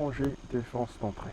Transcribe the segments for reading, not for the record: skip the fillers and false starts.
danger, défense d'entrée.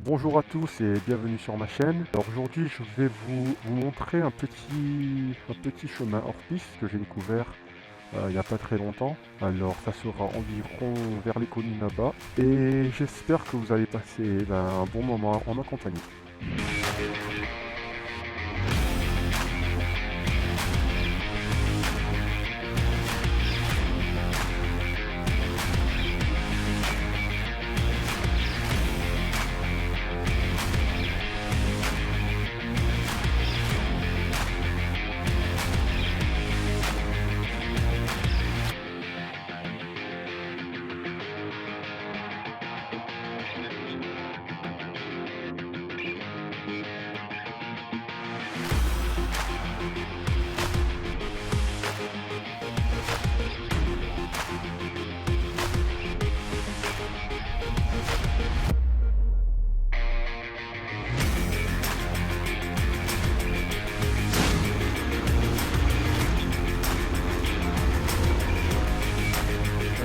Bonjour à tous et bienvenue sur ma chaîne. Alors aujourd'hui je vais vous montrer un petit chemin hors piste que j'ai découvert il n'y a pas très longtemps. Alors ça sera environ vers les collines là-bas et j'espère que vous allez passer un bon moment en ma compagnie.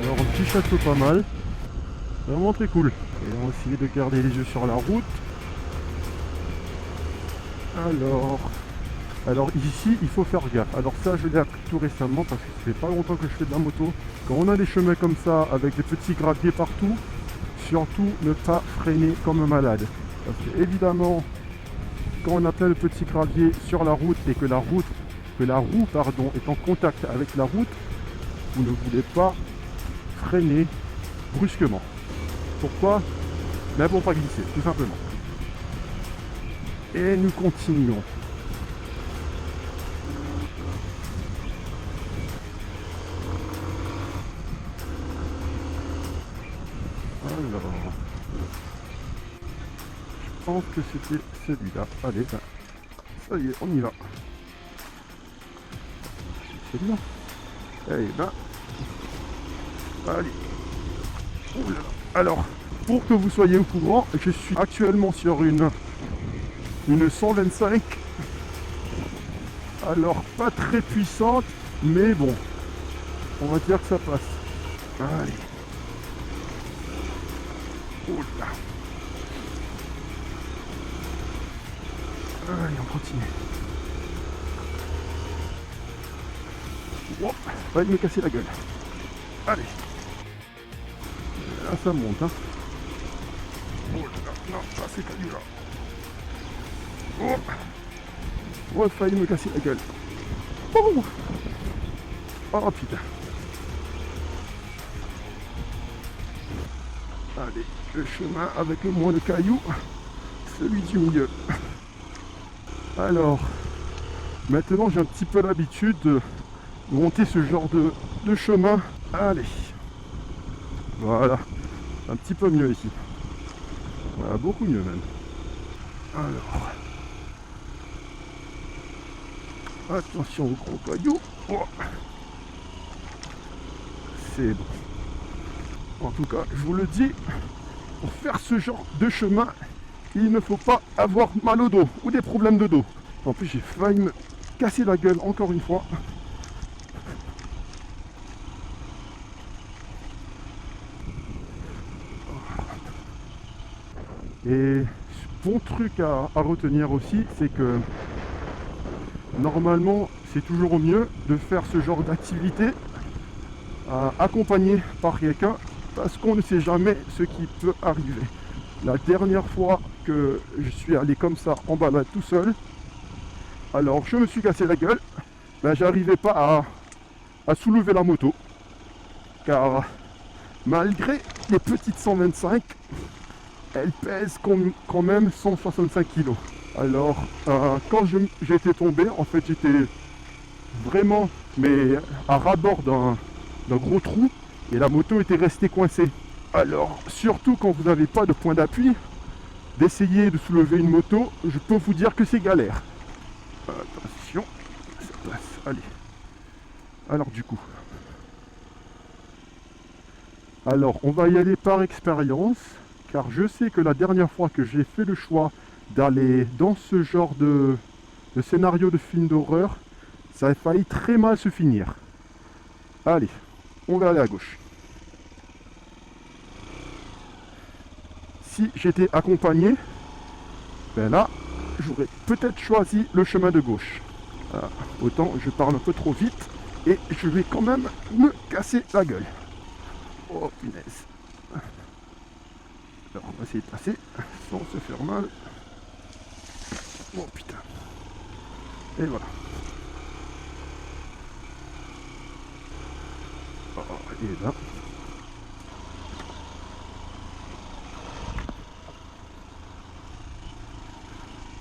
Alors un petit château pas mal, vraiment très cool. Et on va essayer de garder les yeux sur la route. Alors ici il faut faire gaffe. Alors ça je l'ai appris tout récemment parce que ça fait pas longtemps que je fais de la moto. Quand on a des chemins comme ça avec des petits graviers partout, surtout ne pas freiner comme un malade. Parce que évidemment quand on a plein de petits graviers sur la route et que la roue est en contact avec la route, vous ne voulez pas freiner brusquement. Pourquoi? Mais pour pas glisser, tout simplement. Et nous continuons. Alors, je pense que c'était celui-là. Allez, ça y est, on y va. Celui-là. Allez. Ouh là là. Alors, pour que vous soyez au courant, je suis actuellement sur une 125. Alors, pas très puissante, mais bon, on va dire que ça passe. Allez. Oh là. Allez, on continue. Oh, va me casser la gueule. Allez. Là, ça monte, hein. Oh là, non, ça c'est caillou là. Oh, il failli me casser la gueule. Oh, oh putain. Allez, le chemin avec le moins de cailloux, celui du milieu. Alors, maintenant j'ai un petit peu l'habitude de monter ce genre de chemin. Allez. Voilà. Un petit peu mieux ici. Voilà, beaucoup mieux même. Alors. Attention aux gros cailloux. Oh. C'est bon. En tout cas, je vous le dis, pour faire ce genre de chemin, il ne faut pas avoir mal au dos ou des problèmes de dos. En plus, j'ai failli me casser la gueule encore une fois. Et bon truc à retenir aussi, c'est que normalement, c'est toujours mieux de faire ce genre d'activité accompagné par quelqu'un parce qu'on ne sait jamais ce qui peut arriver. La dernière fois que je suis allé comme ça en balade tout seul, alors je me suis cassé la gueule, j'arrivais pas à soulever la moto car malgré les petites 125, elle pèse quand même 165 kg. Alors quand j'étais tombé, en fait j'étais vraiment à ras-bord d'un gros trou et la moto était restée coincée. Alors surtout quand vous n'avez pas de point d'appui, d'essayer de soulever une moto, je peux vous dire que c'est galère. Attention, ça passe, allez. Alors du coup, on va y aller par expérience, car je sais que la dernière fois que j'ai fait le choix d'aller dans ce genre de scénario de film d'horreur, ça a failli très mal se finir. Allez, on va aller à gauche. Si j'étais accompagné, ben là, j'aurais peut-être choisi le chemin de gauche. Ah, autant je parle un peu trop vite et je vais quand même me casser la gueule. Oh punaise. Alors on va essayer de passer sans se faire mal. Oh putain. Et voilà. Oh, et là.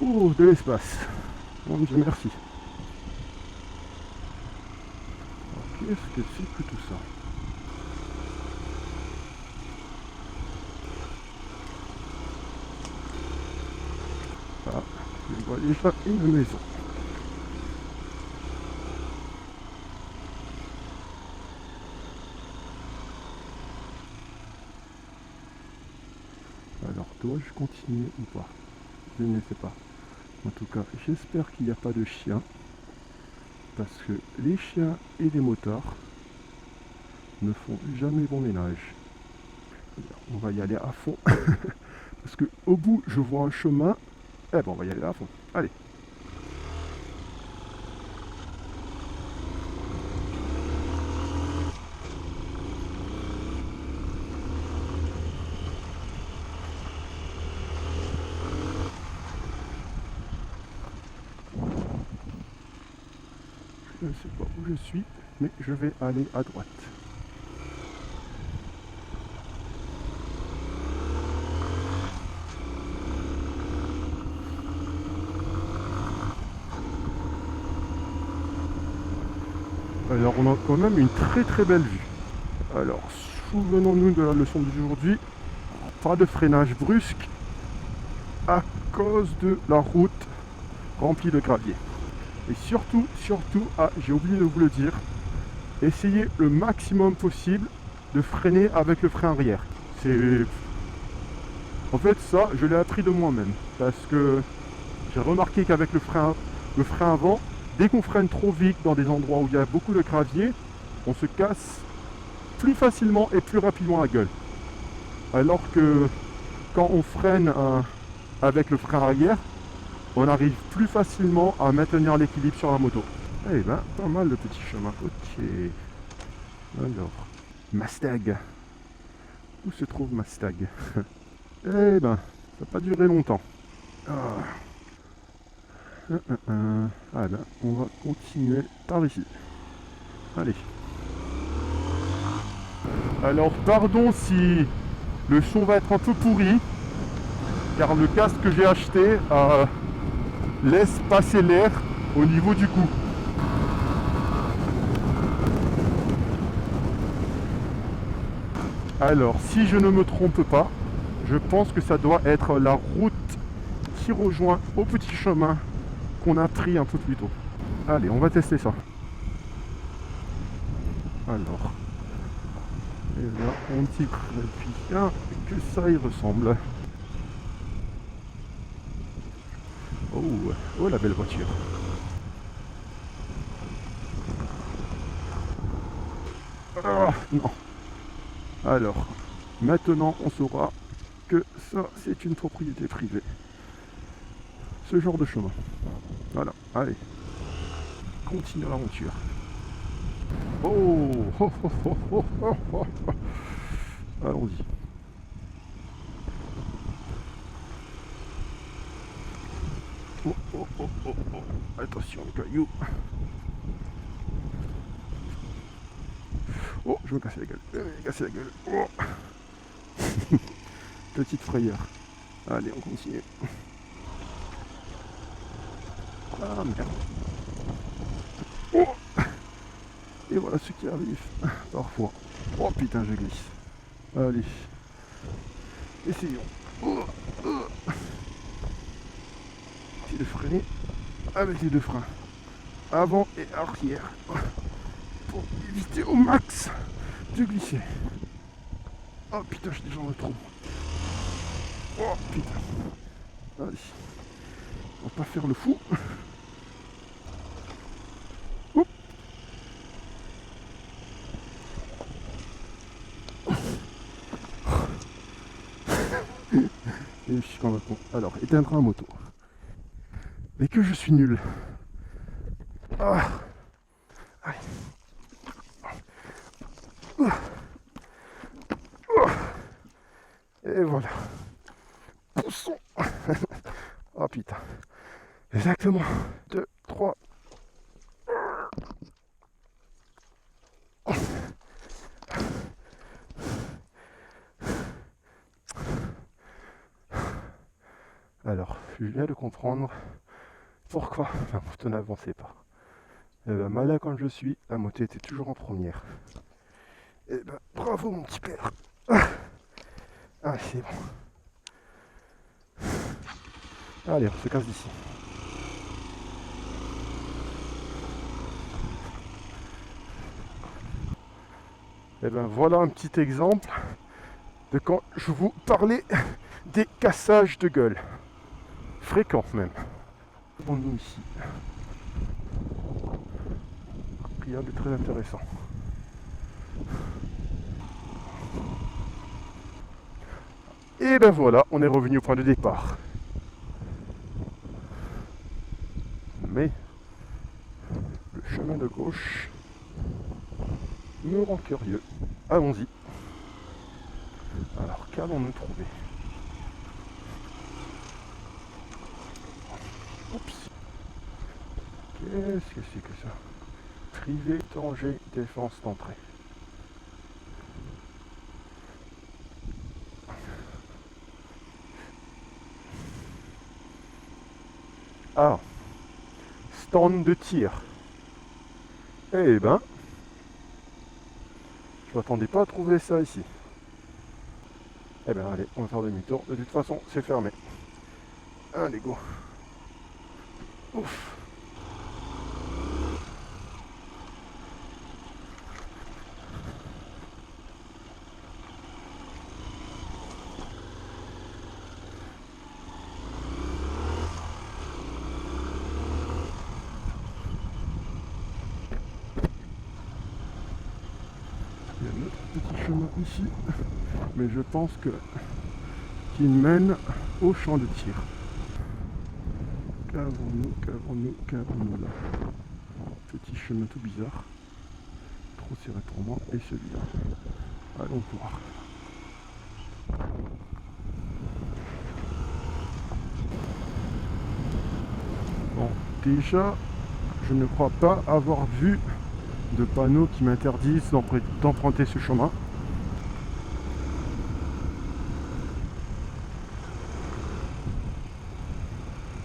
Oh, de l'espace. Mon Dieu, merci. Qu'est-ce que c'est que tout ça? Ah, je vois déjà une maison. Alors, dois-je continuer ou pas? Je ne sais pas. En tout cas, j'espère qu'il n'y a pas de chiens. Parce que les chiens et les motards ne font jamais bon ménage. On va y aller à fond. Parce que au bout, je vois un chemin. Eh ben, on va y aller à fond. Allez. Je ne sais pas où je suis, mais je vais aller à droite. Alors on a quand même une très belle vue. Alors souvenons-nous de la leçon d'aujourd'hui. Pas de freinage brusque à cause de la route remplie de gravier. Et surtout, j'ai oublié de vous le dire, essayez le maximum possible de freiner avec le frein arrière. En fait ça, je l'ai appris de moi-même. Parce que j'ai remarqué qu'avec le frein avant, dès qu'on freine trop vite dans des endroits où il y a beaucoup de gravier, on se casse plus facilement et plus rapidement la gueule. Alors que quand on freine avec le frein arrière, on arrive plus facilement à maintenir l'équilibre sur la moto. Eh ben, pas mal de petits chemins. Ok. Alors, Mastag. Où se trouve Mastag? Eh ben, ça n'a pas duré longtemps. Ah. Ah ben, on va continuer par ici. Allez. Alors, pardon si le son va être un peu pourri, car le casque que j'ai acheté laisse passer l'air au niveau du cou. Alors, si je ne me trompe pas, je pense que ça doit être la route qui rejoint au petit chemin qu'on a pris un peu plus tôt. Allez, on va tester ça. Alors, et là, on dit bien que ça y ressemble. Oh, oh la belle voiture. Ah, non. Alors, maintenant on saura que ça c'est une propriété privée. Ce genre de chemin. Voilà, allez. Continue l'aventure. Oh, oh, oh, oh, oh, oh, oh. Allons-y. Oh, oh, oh, oh, oh. Attention, caillou. Oh, je vais me casser la gueule. Je vais me casser la gueule. Oh. Petite frayeur. Allez, on continue. Ah merde. Oh. Et voilà ce qui arrive parfois. Oh putain, je glisse. Allez. Essayons. Oh. Oh. Essayer de freiner avec les deux freins. Avant et arrière. Pour éviter au max de glisser. Oh putain, je suis déjà dans le trou. Oh putain. Allez. On va pas faire le fou. Oups. Et je suis comme un con. Alors, éteindre un moto. Mais que je suis nul. Ah. Allez. Et voilà. Poussons. Oh putain. Exactement. 2, 3. Alors, je viens de comprendre pourquoi la moto n'avançait pas. Et ben, malin comme je suis, la moto était toujours en première. Et ben, bravo mon petit père. Ah, c'est bon. Allez, on se casse d'ici. Et ben voilà un petit exemple de quand je vous parlais des cassages de gueule. Fréquents même. Nous ici. Rien de très intéressant. Et ben voilà, on est revenu au point de départ. Mais le chemin de gauche me rend curieux. Allons-y. Alors, qu'allons-nous trouver? Oups. Qu'est-ce que c'est que ça? Privé, danger, défense d'entrée. Ah, stand de tir. Eh ben, je m'attendais pas à trouver ça ici. Eh ben allez, on va faire demi-tour. De toute façon, c'est fermé. Allez, go. Ouf. Il y a un autre petit chemin ici, mais je pense que qu'il mène au champ de tir. Qu'avons-nous là? Petit chemin tout bizarre. Trop serré pour moi. Et celui-là. Allons voir. Bon, déjà, je ne crois pas avoir vu de panneaux qui m'interdisent d'emprunter ce chemin.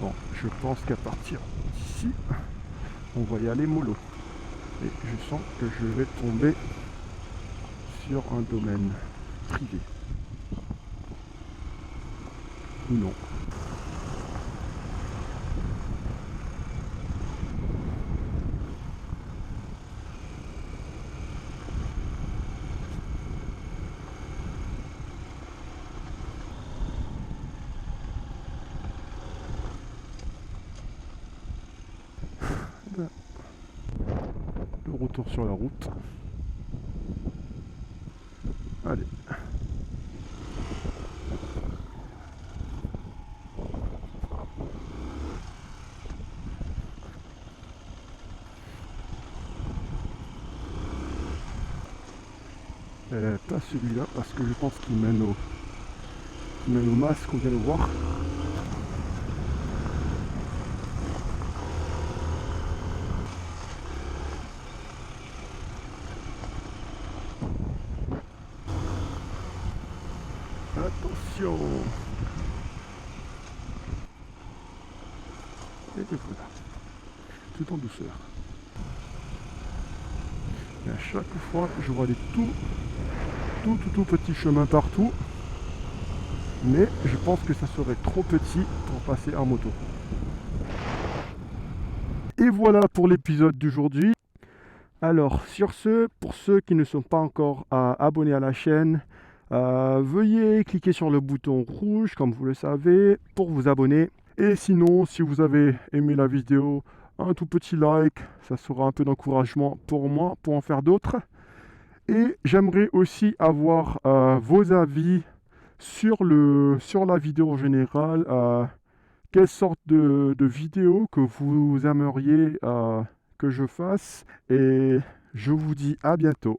Bon, je pense qu'à partir d'ici, on va y aller mollo. Et je sens que je vais tomber sur un domaine privé. Ou non. Le retour sur la route. Allez. Pas celui-là parce que je pense qu'il mène au masque, on vient le voir. Attention. Et voilà. Tout en douceur. Et à chaque fois, je vois des tout petits chemins partout. Mais je pense que ça serait trop petit pour passer en moto. Et voilà pour l'épisode d'aujourd'hui. Alors, sur ce, pour ceux qui ne sont pas encore abonnés à la chaîne, veuillez cliquer sur le bouton rouge, comme vous le savez, pour vous abonner. Et sinon, si vous avez aimé la vidéo, un tout petit like, ça sera un peu d'encouragement pour moi, pour en faire d'autres. Et j'aimerais aussi avoir vos avis sur la vidéo en général, quelle sorte de vidéo que vous aimeriez que je fasse. Et je vous dis à bientôt.